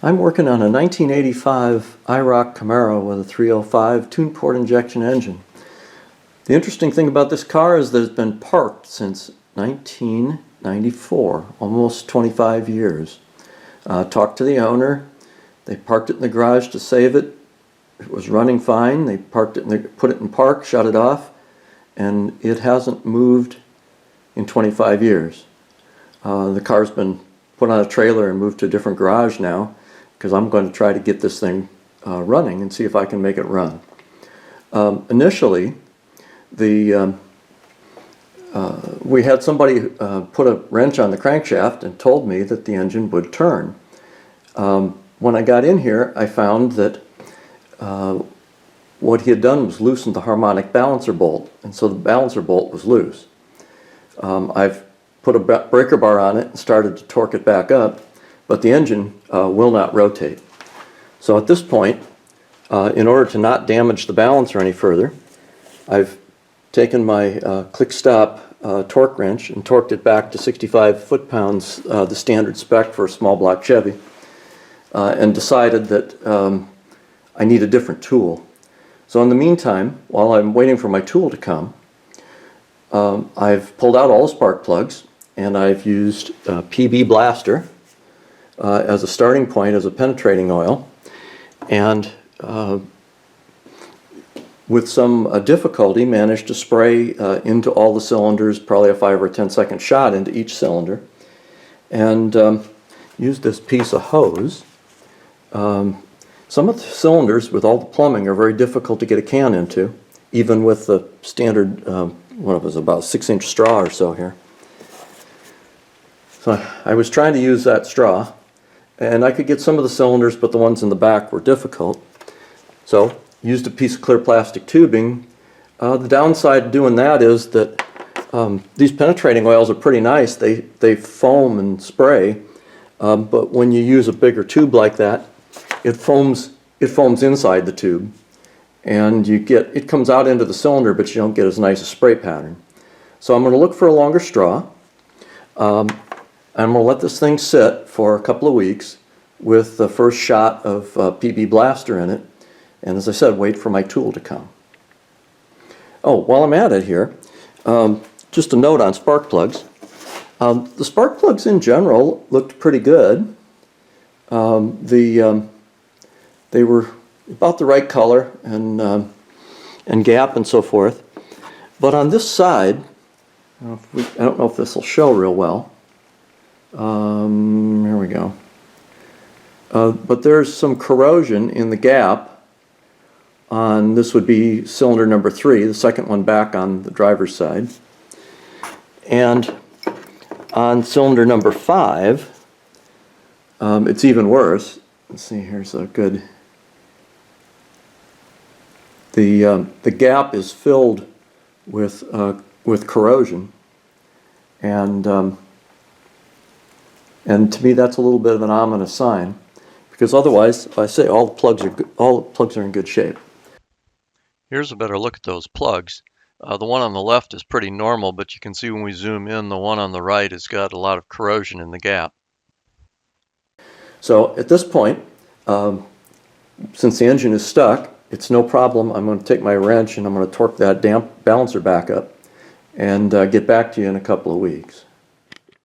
I'm working on a 1985 IROC Camaro with a 305 twin-port injection engine. The interesting thing about this car is that it's been parked since 1994, almost 25 years. Talked to the owner. They parked it in the garage to save it. It was running fine. They parked it, put it in park, shut it off, and it hasn't moved in 25 years. The car's been put on a trailer and moved to a different garage now, because I'm going to try to get this thing running and see if I can make it run. Initially, we had somebody put a wrench on the crankshaft and told me that the engine would turn. When I got in here, I found that what he had done was loosened the harmonic balancer bolt, and so the balancer bolt was loose. I've put a breaker bar on it and started to torque it back up, but the engine will not rotate. So at this point, in order to not damage the balancer any further, I've taken my click-stop torque wrench and torqued it back to 65 foot-pounds, the standard spec for a small block Chevy, and decided that I need a different tool. So in the meantime, while I'm waiting for my tool to come, I've pulled out all the spark plugs, and I've used PB Blaster as a starting point, as a penetrating oil, and with some difficulty managed to spray into all the cylinders, probably a 5 or 10 second shot into each cylinder, and used this piece of hose. Some of the cylinders with all the plumbing are very difficult to get a can into, even with the standard, what it was, about 6-inch straw or so here. So I was trying to use that straw, and I could get some of the cylinders, but the ones in the back were difficult. So used a piece of clear plastic tubing. The downside of doing that is that these penetrating oils are pretty nice. They foam and spray, but when you use a bigger tube like that, it foams inside the tube, and it comes out into the cylinder, but you don't get as nice a spray pattern. So I'm going to look for a longer straw. I'm going to let this thing sit for a couple of weeks with the first shot of PB Blaster in it, and as I said, wait for my tool to come. Oh, while I'm at it here, just a note on spark plugs. The spark plugs in general looked pretty good. They were about the right color and gap and so forth. But on this side, I don't know if this will show real well. Here we go. But there's some corrosion in the gap on, this would be cylinder number 3, the second one back on the driver's side. And on cylinder number 5, it's even worse. Let's see, here's a good... The gap is filled with corrosion, and to me that's a little bit of an ominous sign, because otherwise, if I say all the plugs are in good shape. Here's a better look at those plugs. The one on the left is pretty normal, but you can see when we zoom in, the one on the right has got a lot of corrosion in the gap. So at this point, since the engine is stuck, it's no problem. I'm going to take my wrench and I'm going to torque that balancer back up and get back to you in a couple of weeks.